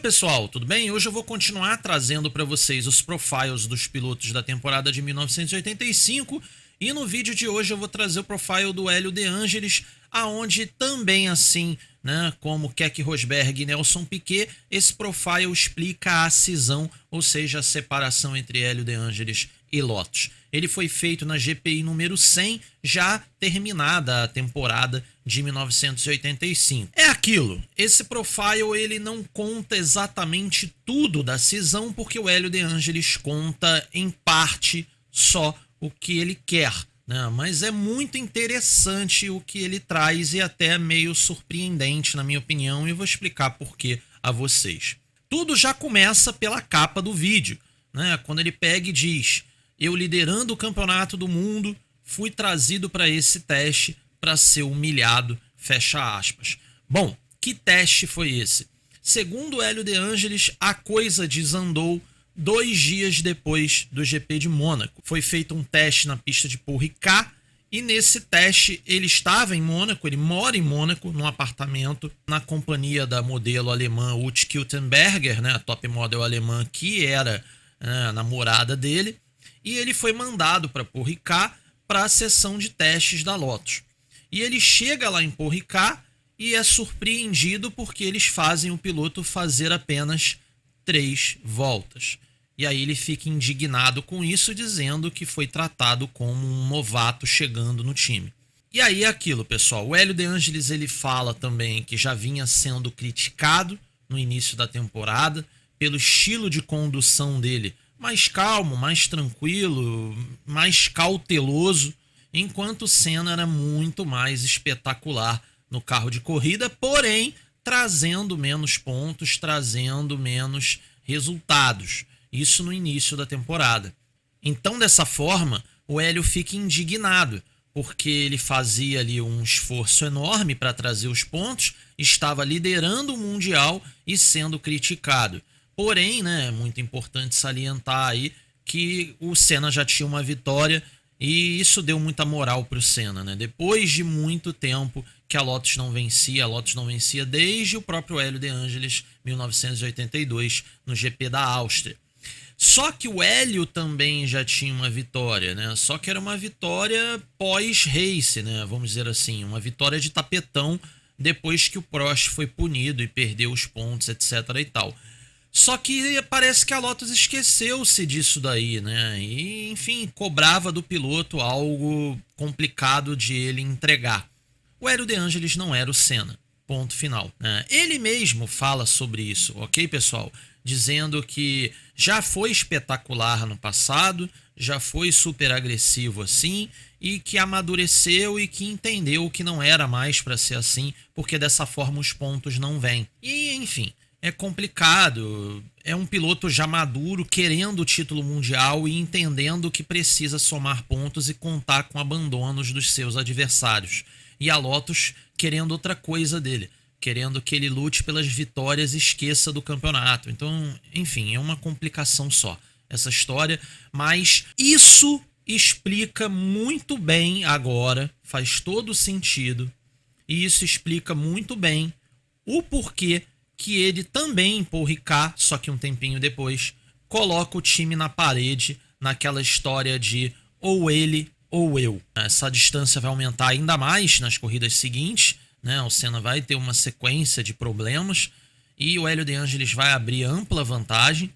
pessoal, tudo bem? Hoje eu vou continuar trazendo para vocês os profiles dos pilotos da temporada de 1985 e no vídeo de hoje eu vou trazer o profile do Hélio De Angelis, aonde também assim, né, como Keke Rosberg e Nelson Piquet, esse profile explica a cisão, ou seja, a separação entre Hélio De Angelis e Lotus. Ele foi feito na GPI número 100, já terminada a temporada de 1985. É aquilo, esse profile ele não conta exatamente tudo da cisão, porque o Hélio De Angelis conta em parte só o que ele quer, né? Mas é muito interessante o que ele traz e até meio surpreendente na minha opinião, e vou explicar por quê a vocês. Tudo já começa pela capa do vídeo, né? Quando ele pega e diz: eu liderando o campeonato do mundo, fui trazido para esse teste para ser humilhado, fecha aspas. Bom, que teste foi esse? Segundo Hélio De Angelis, a coisa desandou 2 dias depois do GP de Mônaco. Foi feito um teste na pista de Paul Ricard e nesse teste ele estava em Mônaco, ele mora em Mônaco, num apartamento, na companhia da modelo alemã Ute Kiltenberger, né, a top model alemã que era a namorada dele. E ele foi mandado para Paul Ricard para a sessão de testes da Lotus. E ele chega lá em Paul Ricard e é surpreendido porque eles fazem o piloto fazer apenas 3 voltas. E aí ele fica indignado com isso, dizendo que foi tratado como um novato chegando no time. E aí é aquilo, pessoal. O Hélio De Angelis ele fala também que já vinha sendo criticado no início da temporada pelo estilo de condução dele, mais calmo, mais tranquilo, mais cauteloso, enquanto o Senna era muito mais espetacular no carro de corrida, porém trazendo menos pontos, trazendo menos resultados. Isso no início da temporada. Então, dessa forma, o Hélio fica indignado, porque ele fazia ali um esforço enorme para trazer os pontos, estava liderando o Mundial e sendo criticado. Porém, né, é muito importante salientar aí que o Senna já tinha uma vitória e isso deu muita moral para o Senna, né? Depois de muito tempo que a Lotus não vencia desde o próprio Hélio De Angelis, 1982, no GP da Áustria. Só que o Hélio também já tinha uma vitória, né? Só que era uma vitória pós-race, né? Vamos dizer assim, uma vitória de tapetão depois que o Prost foi punido e perdeu os pontos, etc. e tal. Só que parece que a Lotus esqueceu-se disso daí, né? E, enfim, cobrava do piloto algo complicado de ele entregar. O Hélio De Angelis não era o Senna. Ponto final. Ele mesmo fala sobre isso, ok, pessoal? Dizendo que já foi espetacular no passado, já foi super agressivo assim, e que amadureceu e que entendeu que não era mais para ser assim, porque dessa forma os pontos não vêm. E, enfim, é complicado, é um piloto já maduro, querendo o título mundial e entendendo que precisa somar pontos e contar com abandonos dos seus adversários. E a Lotus querendo outra coisa dele, querendo que ele lute pelas vitórias e esqueça do campeonato. Então, enfim, é uma complicação só essa história, mas isso explica muito bem agora, faz todo sentido, e isso explica muito bem o porquê que ele também, Paul Ricard, só que um tempinho depois, coloca o time na parede naquela história de ou ele ou eu. Essa distância vai aumentar ainda mais nas corridas seguintes, né? O Senna vai ter uma sequência de problemas e o Hélio De Angelis vai abrir ampla vantagem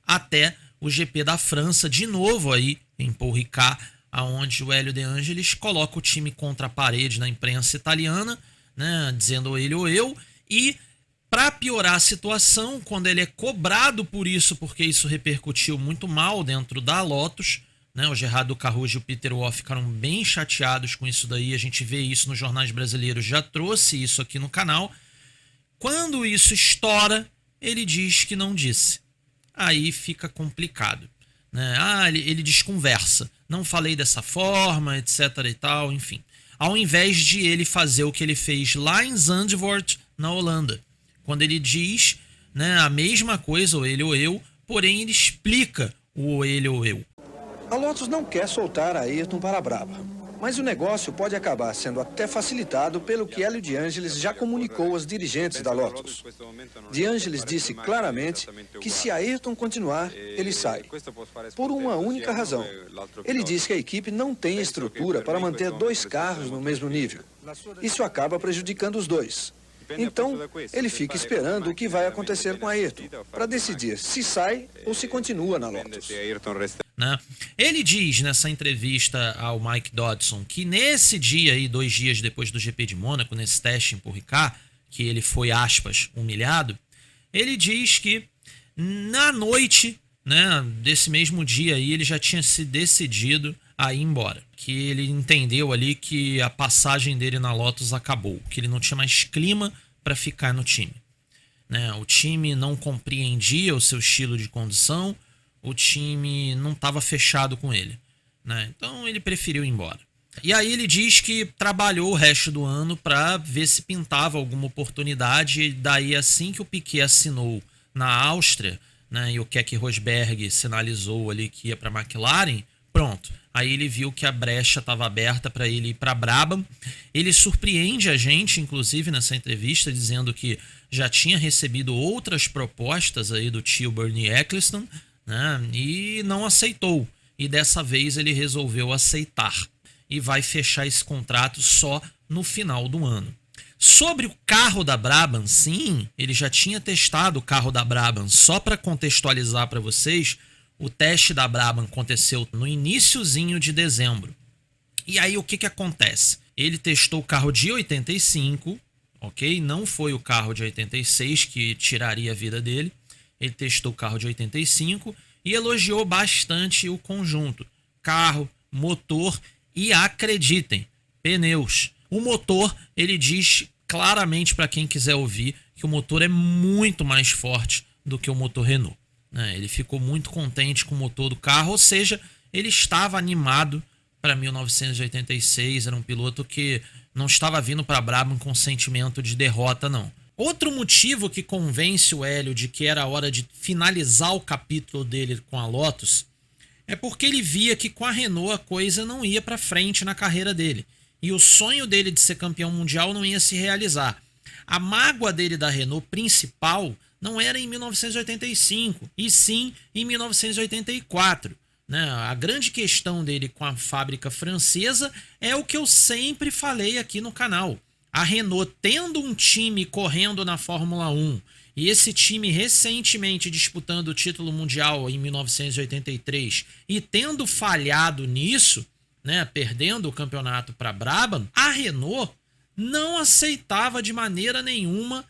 até o GP da França, de novo aí em Paul Ricard, aonde o Hélio De Angelis coloca o time contra a parede na imprensa italiana, né? Dizendo ele ou eu, e para piorar a situação, quando ele é cobrado por isso, porque isso repercutiu muito mal dentro da Lotus, né? O Gerardo Caruso e o Peter Wolff ficaram bem chateados com isso daí. A gente vê isso nos jornais brasileiros, já trouxe isso aqui no canal. Quando isso estoura, ele diz que não disse. Aí fica complicado, né? Ele desconversa. Não falei dessa forma, etc e tal, enfim. Ao invés de ele fazer o que ele fez lá em Zandvoort, na Holanda, quando ele diz, né, a mesma coisa, o ele ou eu, porém ele explica o ele ou eu. A Lotus não quer soltar a Ayrton para a brava. Mas o negócio pode acabar sendo até facilitado pelo que Hélio de Ângelis já comunicou aos dirigentes da Lotus. De Ângelis disse claramente que se Ayrton continuar, ele sai. Por uma única razão. Ele disse que a equipe não tem estrutura para manter 2 carros no mesmo nível. Isso acaba prejudicando os dois. Então, ele fica esperando o que vai acontecer com Ayrton, para decidir se sai ou se continua na Lotus. Né? Ele diz nessa entrevista ao Mike Dodson que nesse dia aí, 2 dias depois do GP de Mônaco, nesse teste em Paul Ricard, que ele foi, aspas, humilhado, ele diz que na noite, né, desse mesmo dia aí, ele já tinha se decidido a ir embora. Que ele entendeu ali que a passagem dele na Lotus acabou, que ele não tinha mais clima para ficar no time. Né? O time não compreendia o seu estilo de condução, o time não estava fechado com ele. Né? Então ele preferiu ir embora. E aí ele diz que trabalhou o resto do ano para ver se pintava alguma oportunidade. E daí, assim que o Piquet assinou na Áustria, né, e o Keke Rosberg sinalizou ali que ia para a McLaren, pronto. Aí ele viu que a brecha estava aberta para ele ir para a Brabham. Ele surpreende a gente, inclusive, nessa entrevista, dizendo que já tinha recebido outras propostas aí do tio Bernie Ecclestone, né, e não aceitou. E dessa vez ele resolveu aceitar. E vai fechar esse contrato só no final do ano. Sobre o carro da Brabham, sim, ele já tinha testado o carro da Brabham. Só para contextualizar para vocês, o teste da Brabham aconteceu no iniciozinho de dezembro. E aí o que acontece? Ele testou o carro de 85, ok? Não foi o carro de 86 que tiraria a vida dele. Ele testou o carro de 85 e elogiou bastante o conjunto. Carro, motor e, acreditem, pneus. O motor, ele diz claramente para quem quiser ouvir que o motor é muito mais forte do que o motor Renault. Ele ficou muito contente com o motor do carro, ou seja, ele estava animado para 1986, era um piloto que não estava vindo para a Brabham com sentimento de derrota, não. Outro motivo que convence o Hélio de que era hora de finalizar o capítulo dele com a Lotus é porque ele via que com a Renault a coisa não ia para frente na carreira dele. E o sonho dele de ser campeão mundial não ia se realizar. A mágoa dele da Renault principal não era em 1985, e sim em 1984. Né? A grande questão dele com a fábrica francesa é o que eu sempre falei aqui no canal. A Renault tendo um time correndo na Fórmula 1 e esse time recentemente disputando o título mundial em 1983 e tendo falhado nisso, né, perdendo o campeonato para a Brabham, a Renault não aceitava de maneira nenhuma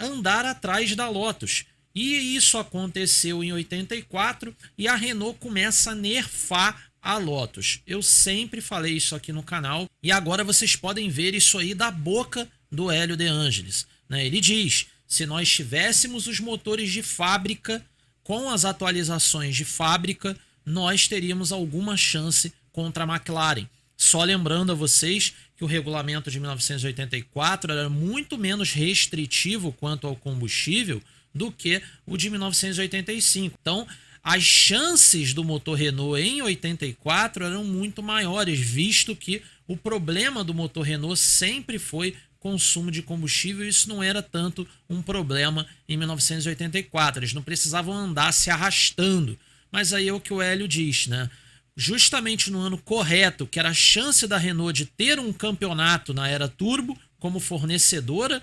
andar atrás da Lotus. E isso aconteceu em 84 e a Renault começa a nerfar a Lotus. Eu sempre falei isso aqui no canal e agora vocês podem ver isso aí da boca do Hélio de Ângelis. Né? Ele diz, se nós tivéssemos os motores de fábrica, com as atualizações de fábrica, nós teríamos alguma chance contra a McLaren. Só lembrando a vocês que o regulamento de 1984 era muito menos restritivo quanto ao combustível do que o de 1985. Então, as chances do motor Renault em 84 eram muito maiores, visto que o problema do motor Renault sempre foi consumo de combustível, e isso não era tanto um problema em 1984. Eles não precisavam andar se arrastando. Mas aí é o que o Hélio diz, né? Justamente no ano correto, que era a chance da Renault de ter um campeonato na era turbo como fornecedora,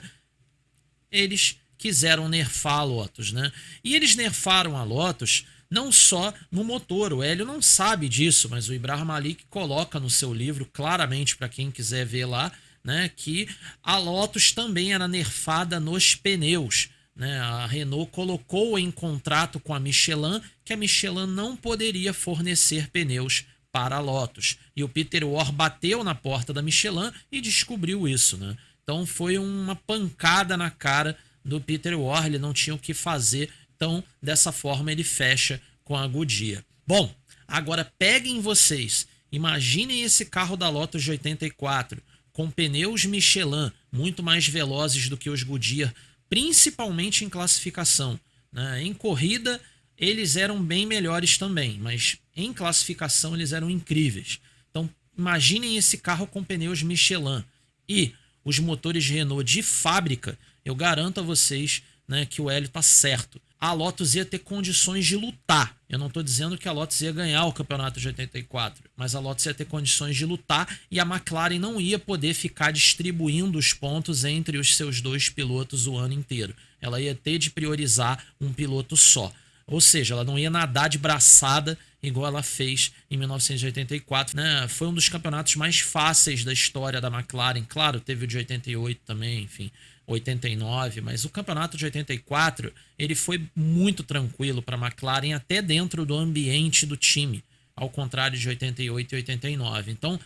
eles quiseram nerfar a Lotus, né? E eles nerfaram a Lotus não só no motor. O Hélio não sabe disso, mas o Ibrahim Malik coloca no seu livro claramente para quem quiser ver lá, né, que a Lotus também era nerfada nos pneus. Né? A Renault colocou em contrato com a Michelin que a Michelin não poderia fornecer pneus para a Lotus. E o Peter Warr bateu na porta da Michelin e descobriu isso. Né? Então foi uma pancada na cara do Peter Warr, ele não tinha o que fazer. Então, dessa forma, ele fecha com a Goodyear. Bom, agora peguem vocês, imaginem esse carro da Lotus de 84, com pneus Michelin, muito mais velozes do que os Goodyear, principalmente em classificação. Né? Em corrida, eles eram bem melhores também, mas em classificação eles eram incríveis. Então, imaginem esse carro com pneus Michelin e os motores Renault de fábrica, eu garanto a vocês, né, que o Hélio tá certo. A Lotus ia ter condições de lutar. Eu não estou dizendo que a Lotus ia ganhar o campeonato de 84, mas a Lotus ia ter condições de lutar e a McLaren não ia poder ficar distribuindo os pontos entre os seus dois pilotos o ano inteiro. Ela ia ter de priorizar um piloto só. Ou seja, ela não ia nadar de braçada igual ela fez em 1984, né? Foi um dos campeonatos mais fáceis da história da McLaren. Claro, teve o de 88 também, enfim, 89, mas o campeonato de 84 ele foi muito tranquilo para a McLaren até dentro do ambiente do time, ao contrário de 88 e 89. Então,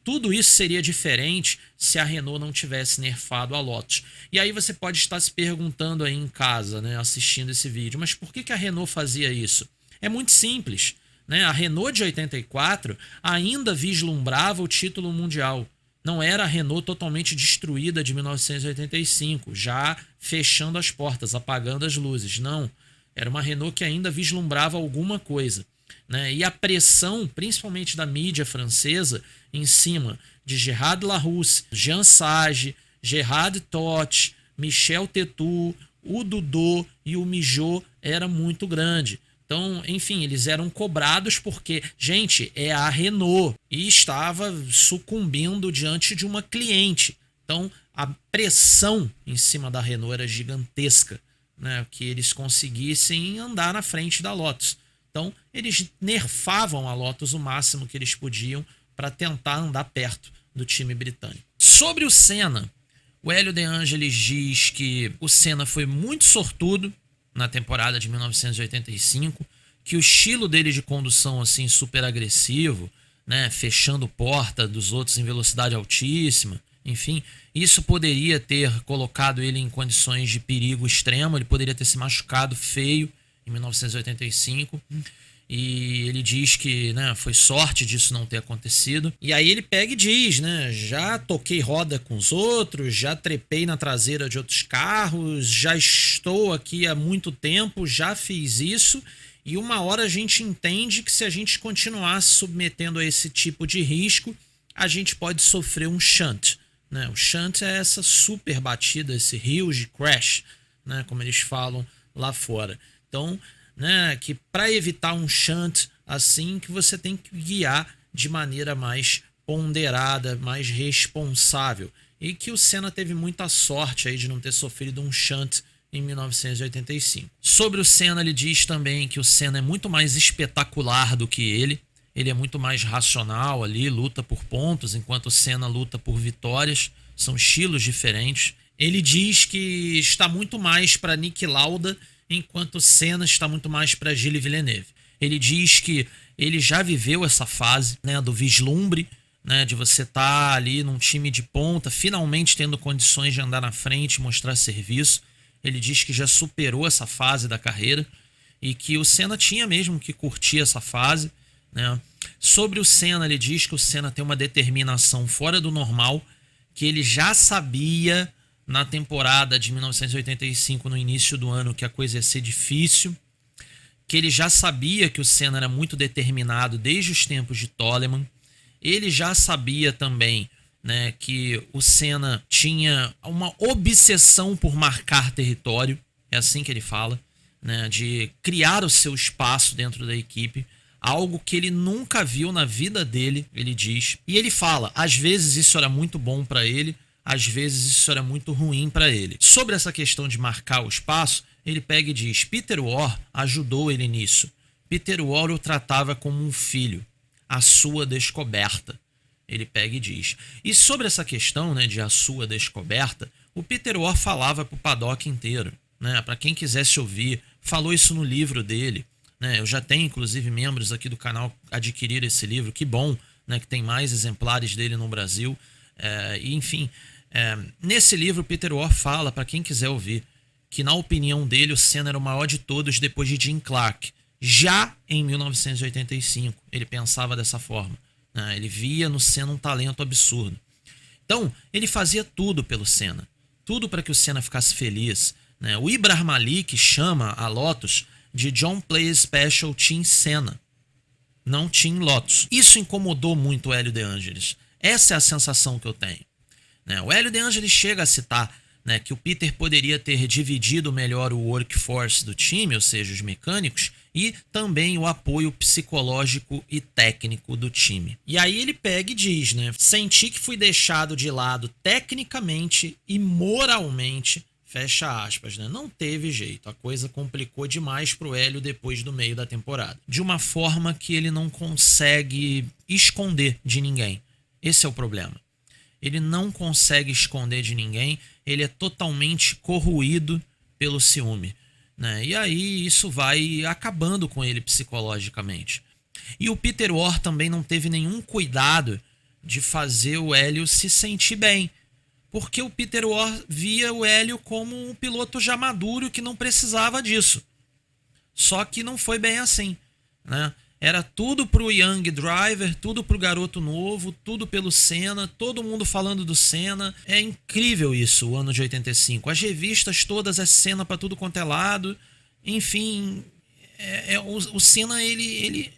tudo isso seria diferente se a Renault não tivesse nerfado a Lotus. E aí você pode estar se perguntando aí em casa, né, assistindo esse vídeo, mas por que a Renault fazia isso? É muito simples, né? A Renault de 84 ainda vislumbrava o título mundial. Não era a Renault totalmente destruída de 1985, já fechando as portas, apagando as luzes. Não, era uma Renault que ainda vislumbrava alguma coisa, né? E a pressão, principalmente da mídia francesa, em cima de Gerard Larousse, Jean Sage, Gerard Todt, Michel Tetou, o Dudot e o Migeot era muito grande. Então, enfim, eles eram cobrados porque, gente, é a Renault e estava sucumbindo diante de uma cliente. Então, a pressão em cima da Renault era gigantesca, né? Que eles conseguissem andar na frente da Lotus. Então, eles nerfavam a Lotus o máximo que eles podiam para tentar andar perto do time britânico. Sobre o Senna, o Hélio De Angelis diz que o Senna foi muito sortudo na temporada de 1985, que o estilo dele de condução assim super agressivo, né, fechando porta dos outros em velocidade altíssima, enfim, isso poderia ter colocado ele em condições de perigo extremo, ele poderia ter se machucado feio em 1985. E ele diz que, né, foi sorte disso não ter acontecido. E aí ele pega e diz, né, já toquei roda com os outros, já trepei na traseira de outros carros, já estou aqui há muito tempo, já fiz isso. E uma hora a gente entende que se a gente continuar se submetendo a esse tipo de risco, a gente pode sofrer um shunt, né? O shunt é essa super batida, esse huge crash, né, como eles falam lá fora. Então, né, que para evitar um shunt assim, que você tem que guiar de maneira mais ponderada, mais responsável. E que o Senna teve muita sorte aí de não ter sofrido um shunt em 1985. Sobre o Senna, ele diz também que o Senna é muito mais espetacular do que ele. Ele é muito mais racional ali, luta por pontos, enquanto o Senna luta por vitórias. São estilos diferentes. Ele diz que está muito mais para Niki Lauda, enquanto o Senna está muito mais para Gilles Villeneuve. Ele diz que ele já viveu essa fase, né, do vislumbre, né, de você estar ali num time de ponta, finalmente tendo condições de andar na frente, mostrar serviço. Ele diz que já superou essa fase da carreira e que o Senna tinha mesmo que curtir essa fase, né? Sobre o Senna, ele diz que o Senna tem uma determinação fora do normal, que ele já sabia na temporada de 1985, no início do ano, que a coisa ia ser difícil, que ele já sabia que o Senna era muito determinado desde os tempos de Toleman. Ele já sabia também, né, que o Senna tinha uma obsessão por marcar território, é assim que ele fala, né, de criar o seu espaço dentro da equipe, algo que ele nunca viu na vida dele, ele diz. E ele fala, às vezes isso era muito bom para ele, às vezes isso era muito ruim para ele. Sobre essa questão de marcar o espaço, ele pega e diz, Peter Warr ajudou ele nisso. Peter Warr o tratava como um filho, a sua descoberta. Ele pega e diz. E sobre essa questão, né, de a sua descoberta, o Peter Warr falava para o paddock inteiro, né, para quem quisesse ouvir, falou isso no livro dele, né, eu já tenho inclusive membros aqui do canal adquirir esse livro, que bom, né, que tem mais exemplares dele no Brasil, e enfim, nesse livro o Peter Warr fala, para quem quiser ouvir, que na opinião dele o Senna era o maior de todos depois de Jim Clark, já em 1985, ele pensava dessa forma. Ele via no Senna um talento absurdo. Então, ele fazia tudo pelo Senna. Tudo para que o Senna ficasse feliz. O Ibrahim Malik chama a Lotus de John Player Special Team Senna. não tinha Lotus. Isso incomodou muito o Hélio De Angelis. Essa é a sensação que eu tenho, né? O Hélio De Angelis chega a citar, né, que o Peter poderia ter dividido melhor o workforce do time, ou seja, os mecânicos, e também o apoio psicológico e técnico do time. E aí ele pega e diz, né, senti que fui deixado de lado tecnicamente e moralmente, fecha aspas, né? Não teve jeito, a coisa complicou demais pro Hélio depois do meio da temporada. De uma forma que ele não consegue esconder de ninguém. Esse é o problema. Ele não consegue esconder de ninguém, ele é totalmente corroído pelo ciúme, né? E aí isso vai acabando com ele psicologicamente. E o Peter Orr também não teve nenhum cuidado de fazer o Hélio se sentir bem, porque o Peter Orr via o Hélio como um piloto já maduro que não precisava disso. Só que não foi bem assim, né? Era tudo pro young driver, tudo pro garoto novo, tudo pelo Senna, todo mundo falando do Senna. É incrível isso, o ano de 85. As revistas todas é Senna pra tudo quanto é lado. Enfim, o Senna ele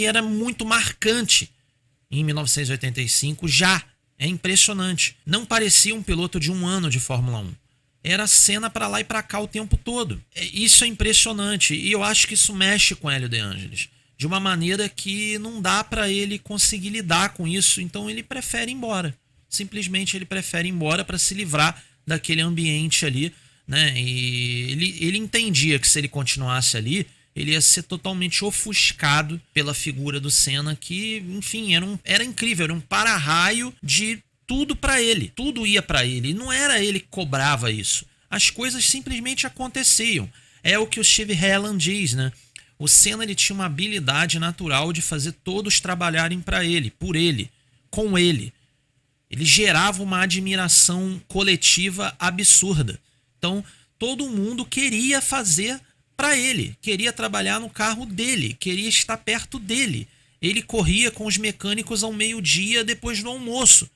era muito marcante em 1985 já. É impressionante. Não parecia um piloto de um ano de Fórmula 1. Era Senna pra lá e pra cá o tempo todo. Isso é impressionante e eu acho que isso mexe com Hélio De Angelis de uma maneira que não dá para ele conseguir lidar com isso, então ele prefere ir embora. Simplesmente ele prefere ir embora para se livrar daquele ambiente ali, né? E ele entendia que se ele continuasse ali, ele ia ser totalmente ofuscado pela figura do Senna, que, enfim, era incrível, era um para-raio de tudo para ele, tudo ia para ele, e não era ele que cobrava isso. As coisas simplesmente aconteciam. É o que o Steve Helland diz, né? O Senna ele tinha uma habilidade natural de fazer todos trabalharem para ele, por ele, com ele. Ele gerava uma admiração coletiva absurda. Então, todo mundo queria fazer para ele, queria trabalhar no carro dele, queria estar perto dele. Ele corria com os mecânicos ao meio-dia depois do almoço,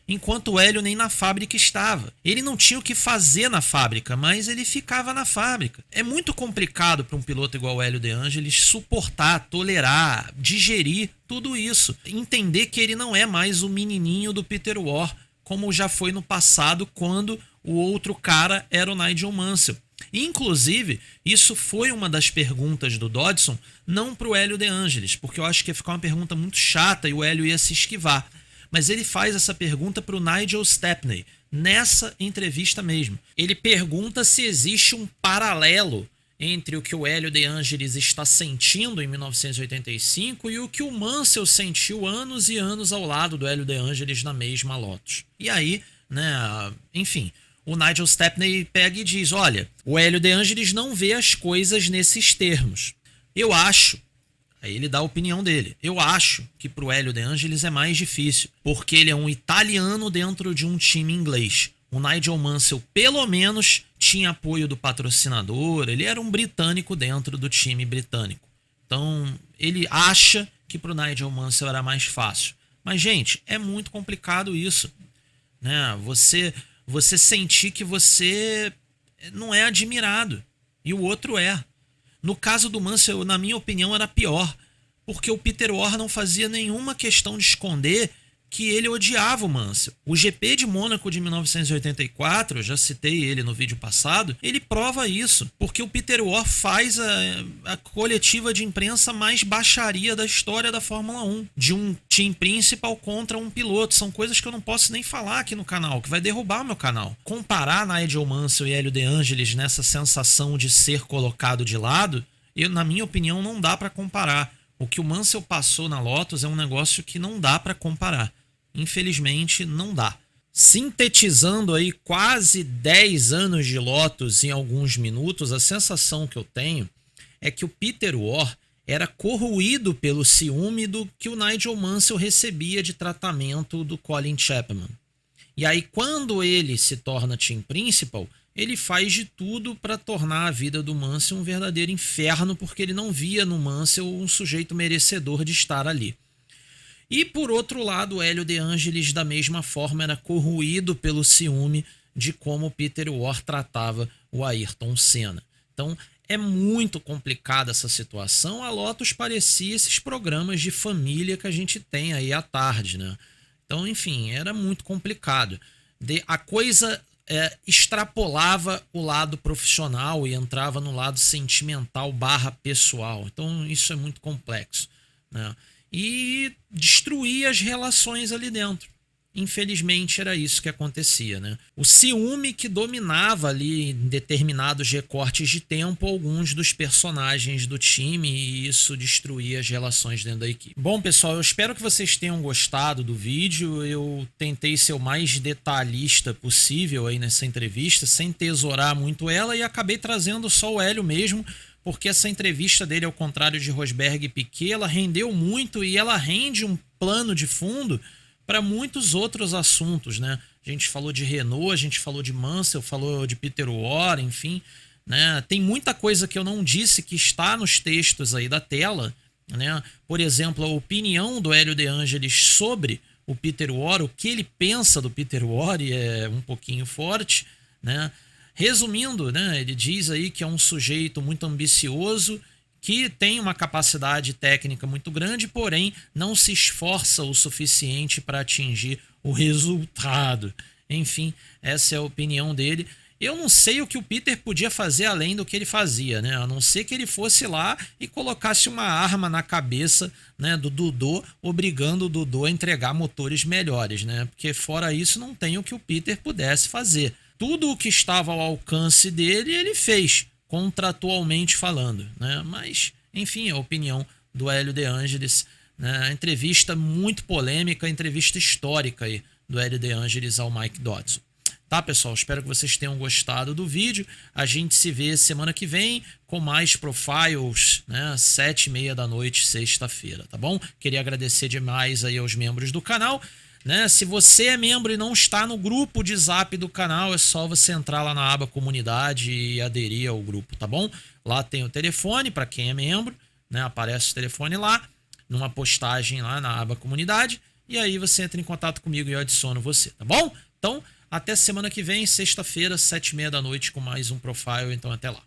enquanto o Hélio nem na fábrica estava. Ele não tinha o que fazer na fábrica, mas ele ficava na fábrica. É muito complicado para um piloto igual o Hélio De Angelis suportar, tolerar, digerir tudo isso. Entender que ele não é mais o menininho do Peter Orr, como já foi no passado, quando o outro cara era o Nigel Mansell. Inclusive, isso foi uma das perguntas do Dodson, não para o Hélio De Angelis, porque eu acho que ia ficar uma pergunta muito chata e o Hélio ia se esquivar. Mas ele faz essa pergunta para o Nigel Stepney, nessa entrevista mesmo. Ele pergunta se existe um paralelo entre o que o Hélio De Angelis está sentindo em 1985 e o que o Mansell sentiu anos e anos ao lado do Hélio De Angelis na mesma Lotus. E aí, né, enfim, o Nigel Stepney pega e diz, olha, o Hélio De Angelis não vê as coisas nesses termos. Eu acho. Aí ele dá a opinião dele. Eu acho que pro Hélio De Angelis é mais difícil, porque ele é um italiano dentro de um time inglês. O Nigel Mansell, pelo menos, tinha apoio do patrocinador, ele era um britânico dentro do time britânico. Então, ele acha que pro Nigel Mansell era mais fácil. Mas, gente, é muito complicado isso, né? Você sentir que você não é admirado, e o outro é. No caso do Mansell, na minha opinião, era pior, porque o Peter Orr não fazia nenhuma questão de esconder que ele odiava o Mansell. O GP de Mônaco de 1984, eu já citei ele no vídeo passado, ele prova isso, porque o Peter Orr faz a coletiva de imprensa mais baixaria da história da Fórmula 1, de um team principal contra um piloto. São coisas que eu não posso nem falar aqui no canal, que vai derrubar o meu canal. Comparar Nigel Mansell e Hélio De Angelis nessa sensação de ser colocado de lado, na minha opinião, não dá para comparar. O que o Mansell passou na Lotus é um negócio que não dá para comparar. Infelizmente, não dá. Sintetizando aí quase 10 anos de Lotus em alguns minutos, a sensação que eu tenho é que o Peter Orr era corroído pelo ciúme do que o Nigel Mansell recebia de tratamento do Colin Chapman. E aí, quando ele se torna team principal, ele faz de tudo para tornar a vida do Mansell um verdadeiro inferno, porque ele não via no Mansell um sujeito merecedor de estar ali. E, por outro lado, o Hélio De Angelis, da mesma forma, era corroído pelo ciúme de como Peter Orr tratava o Ayrton Senna. Então, é muito complicada essa situação. A Lotus parecia esses programas de família que a gente tem aí à tarde, né? Então, enfim, era muito complicado. A coisa extrapolava o lado profissional e entrava no lado sentimental / pessoal. Então, isso é muito complexo, né? E destruía as relações ali dentro. Infelizmente era isso que acontecia, né? O ciúme que dominava ali em determinados recortes de tempo alguns dos personagens do time, e isso destruía as relações dentro da equipe. Bom, pessoal, eu espero que vocês tenham gostado do vídeo. Eu tentei ser o mais detalhista possível aí nessa entrevista, sem tesourar muito ela, e acabei trazendo só o Hélio mesmo, porque essa entrevista dele, ao contrário de Rosberg e Piquet, ela rendeu muito e ela rende um plano de fundo para muitos outros assuntos, né? A gente falou de Renault, a gente falou de Mansell, falou de Peter Warren, enfim, né? Tem muita coisa que eu não disse que está nos textos aí da tela, né? Por exemplo, a opinião do Hélio De Angelis sobre o Peter Warren, o que ele pensa do Peter Warren é um pouquinho forte, né? Resumindo, né? Ele diz aí que é um sujeito muito ambicioso, que tem uma capacidade técnica muito grande, porém não se esforça o suficiente para atingir o resultado. Enfim, essa é a opinião dele. Eu não sei o que o Peter podia fazer além do que ele fazia, né? A não ser que ele fosse lá e colocasse uma arma na cabeça, né, do Dodô, obrigando o Dodô a entregar motores melhores, né? Porque fora isso não tem o que o Peter pudesse fazer. Tudo o que estava ao alcance dele, ele fez, contratualmente falando, né? Mas, enfim, a opinião do Hélio De Angelis, né? Entrevista muito polêmica, entrevista histórica aí do Hélio De Angelis ao Mike Dodson. Tá, pessoal? Espero que vocês tenham gostado do vídeo. A gente se vê semana que vem com mais profiles, né? 7h30 da noite, sexta-feira, tá bom? Queria agradecer demais aí aos membros do canal, né? Se você é membro e não está no grupo de Zap do canal, é só você entrar lá na aba comunidade e aderir ao grupo, tá bom? Lá tem o telefone para quem é membro, né? Aparece o telefone lá, numa postagem lá na aba comunidade, e aí você entra em contato comigo e eu adiciono você, tá bom? Então, até semana que vem, sexta-feira, 7h30 da noite, com mais um profile. Então, até lá.